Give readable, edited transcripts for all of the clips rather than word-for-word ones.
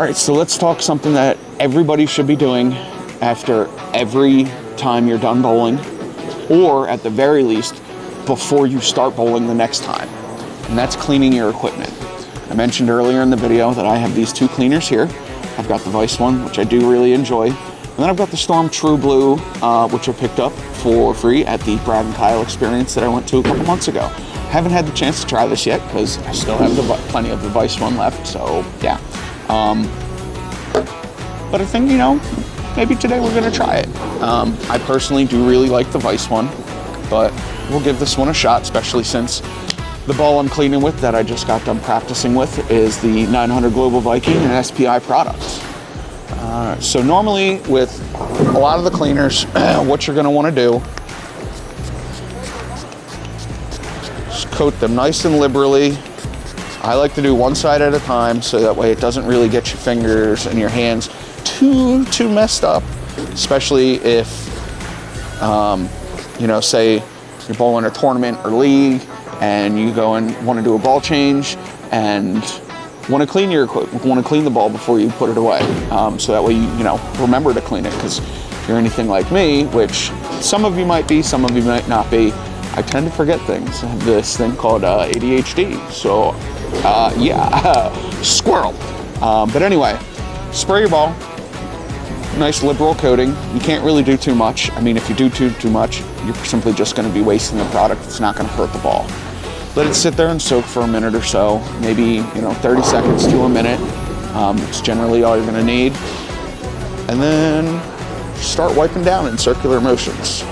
All right, so let's talk something that everybody should be doing after every time you're done bowling, or at the very least, before you start bowling the next time, and that's cleaning your equipment. I mentioned earlier in the video that I have these two cleaners here. I've got the Vice one, which I do really enjoy, and then I've got the Storm True Blue, which I picked up for free at the Brad and Kyle experience that I went to a couple months ago. Haven't had the chance to try this yet because I still have plenty of the Vice one left, so yeah. But I think, you know, maybe today we're gonna try it. I personally do really like the Vice one, but we'll give this one a shot, especially since the ball I'm cleaning with that I just got done practicing with is the 900 Global Viking and SPI products. So normally with a lot of the cleaners, what you're gonna wanna do is coat them nice and liberally. I like to do one side at a time so that way it doesn't really get your fingers and your hands too messed up, especially if, you know, say you're bowling a tournament or league and you go and want to do a ball change and want to clean your equipment, want to clean the ball before you put it away. So that way you know, remember to clean it, because if you're anything like me, which some of you might be, some of you might not be, I tend to forget things. I have this thing called ADHD, so yeah, squirrel. But anyway, spray your ball, nice liberal coating. You can't really do too much. I mean, if you do too much, you're simply just gonna be wasting the product. It's not gonna hurt the ball. Let it sit there and soak for a minute or so, maybe, you know, 30 seconds to a minute. It's generally all you're gonna need. And then start wiping down in circular motions.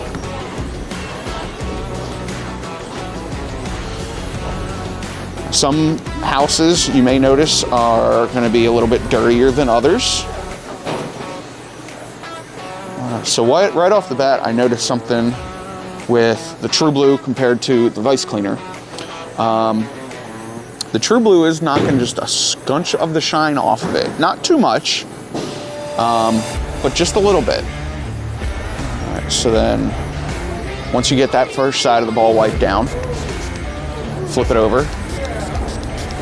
Some houses, you may notice, are going to be a little bit dirtier than others. So right off the bat, I noticed something with the True Blue compared to the Vice Cleaner. The True Blue is knocking just a scunch of the shine off of it. Not too much, but just a little bit. All right, so then once you get that first side of the ball wiped down, flip it over.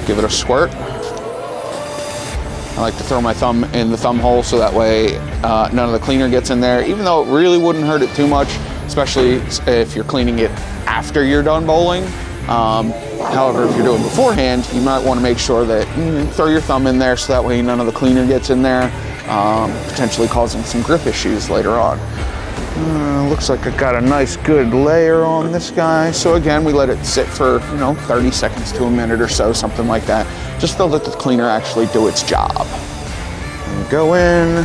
Give it a squirt. I like to throw my thumb in the thumb hole so that way none of the cleaner gets in there, even though it really wouldn't hurt it too much, especially if you're cleaning it after you're done bowling. However, if you're doing beforehand, you might want to make sure that throw your thumb in there so that way none of the cleaner gets in there, potentially causing some grip issues later on. Looks like I got a nice good layer on this guy. So again, we let it sit for, you know, 30 seconds to a minute or so, something like that, just to let the cleaner actually do its job. And go in,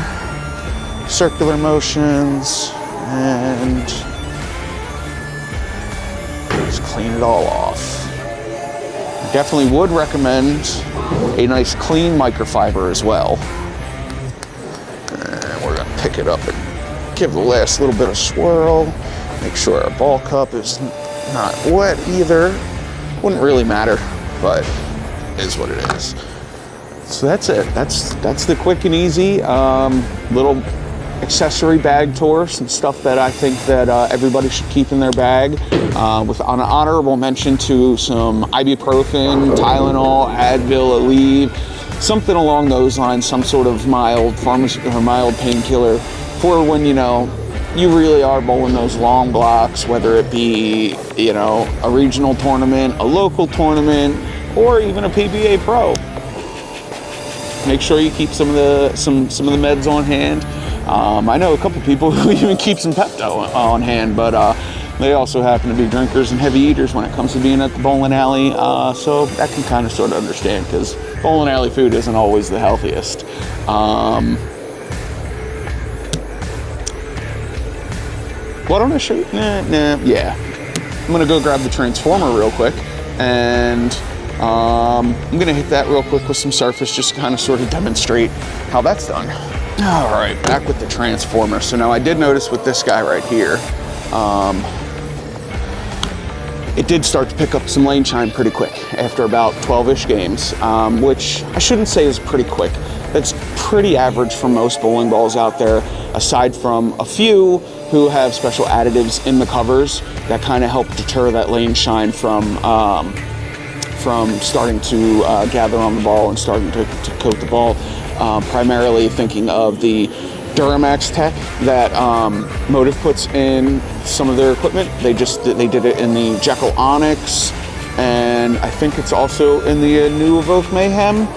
circular motions, and just clean it all off. I definitely would recommend a nice clean microfiber as well. And we're gonna pick it up and give the last little bit of swirl. Make sure our ball cup is not wet either. Wouldn't really matter, but it is what it is. So that's it. That's the quick and easy little accessory bag tour. Some stuff that I think that everybody should keep in their bag. With an honorable mention to some ibuprofen, Tylenol, Advil, Aleve, something along those lines. Some sort of mild pharmacy or mild painkiller for when, you know, you really are bowling those long blocks, whether it be, you know, a regional tournament, a local tournament, or even a PBA Pro. Make sure you keep some of the meds on hand. I know a couple people who even keep some Pepto on hand, but they also happen to be drinkers and heavy eaters when it comes to being at the bowling alley. So that can kind of sort of understand, because bowling alley food isn't always the healthiest. Why don't I show you? Yeah. I'm gonna go grab the transformer real quick, and I'm gonna hit that real quick with some surface, just to kind of sort of demonstrate how that's done. All right, back with the transformer. So now I did notice with this guy right here, it did start to pick up some lane shine pretty quick after about 12-ish games, which I shouldn't say is pretty quick. That's pretty average for most bowling balls out there, aside from a few who have special additives in the covers that kind of help deter that lane shine from starting to gather on the ball and starting to coat the ball. primarily thinking of the Duramax tech that Motive puts in some of their equipment. They did it in the Jekyll Onyx, and I think it's also in the new Evoke Mayhem.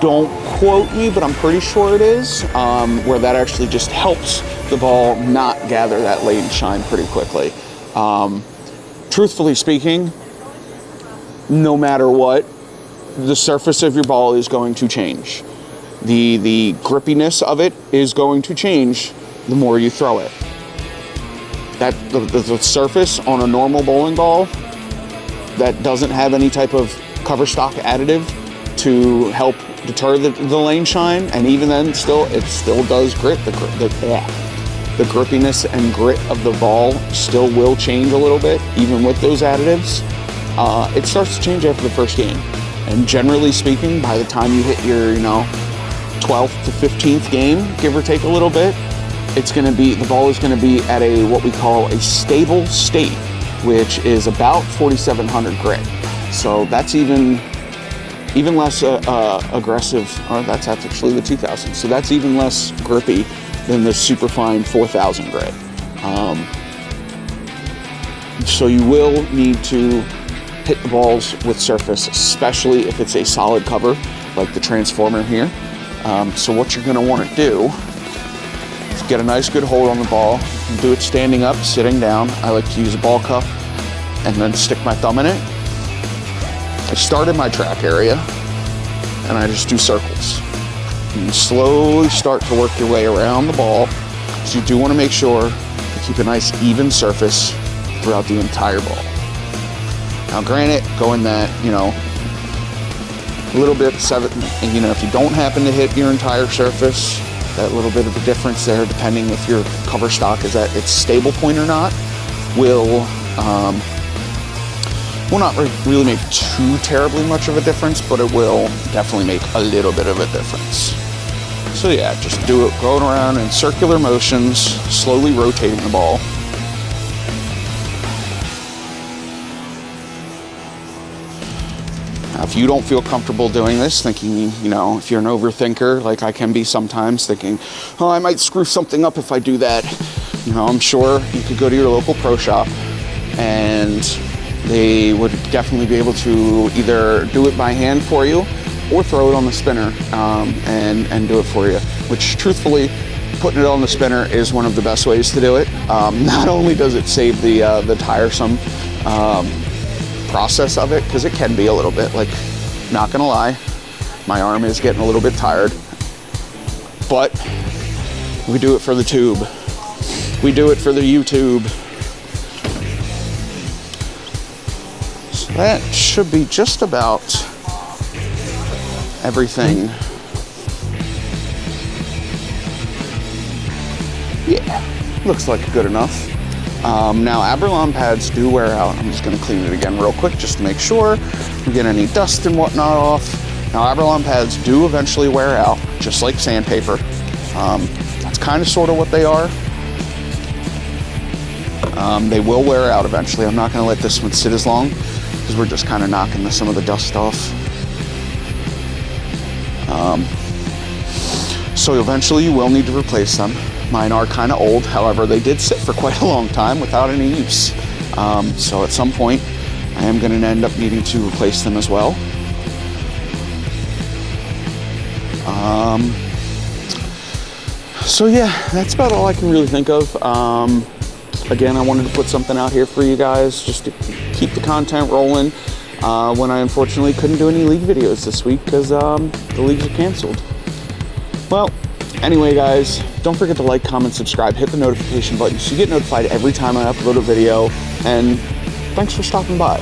Don't quote me, but I'm pretty sure it is, where that actually just helps the ball not gather that lane shine pretty quickly. Truthfully speaking, no matter what, the surface of your ball is going to change. The grippiness of it is going to change the more you throw it. The surface on a normal bowling ball that doesn't have any type of cover stock additive to help deter the lane shine, and even then it still does grit. The grippiness and grit of the ball still will change a little bit, even with those additives. It starts to change after the first game. And generally speaking, by the time you hit your, 12th to 15th game, give or take a little bit, the ball is going to be at what we call a stable state, which is about 4,700 grit. So that's even less aggressive, or that's actually the 2,000. So that's even less grippy than the superfine 4,000 grit. So you will need to hit the balls with surface, especially if it's a solid cover like the Transformer here. So what you're going to want to do is get a nice good hold on the ball. Do it standing up, sitting down. I like to use a ball cup and then stick my thumb in it. I start in my track area and I just do circles. And you slowly start to work your way around the ball. So you do want to make sure you keep a nice even surface throughout the entire ball. Now granted, go in that, a little bit, if you don't happen to hit your entire surface, that little bit of a difference there, depending if your cover stock is at its stable point or not, will not really make too terribly much of a difference, but it will definitely make a little bit of a difference. So yeah, just do it going around in circular motions, slowly rotating the ball. Now, if you don't feel comfortable doing this, thinking, if you're an overthinker, like I can be sometimes, thinking, oh, I might screw something up if I do that, I'm sure you could go to your local pro shop and they would definitely be able to either do it by hand for you or throw it on the spinner and do it for you, which truthfully, putting it on the spinner is one of the best ways to do it. Not only does it save the tiresome process of it, because it can be a little bit, like, not gonna lie, my arm is getting a little bit tired, but we do it for the tube. We do it for the YouTube. So that should be just about everything. Yeah, looks like good enough. Now, Abralon pads do wear out. I'm just going to clean it again real quick just to make sure we get any dust and whatnot off. Now, Abralon pads do eventually wear out, just like sandpaper. That's kind of sort of what they are. They will wear out eventually. I'm not going to let this one sit as long because we're just kind of knocking some of the dust off. So eventually you will need to replace them. Mine are kind of old, however, they did sit for quite a long time without any use. So at some point, I am going to end up needing to replace them as well. So yeah, that's about all I can really think of. Again, I wanted to put something out here for you guys just to keep the content rolling when I unfortunately couldn't do any league videos this week because the leagues are canceled. Well, anyway, guys, don't forget to like, comment, subscribe, hit the notification button so you get notified every time I upload a video, and thanks for stopping by.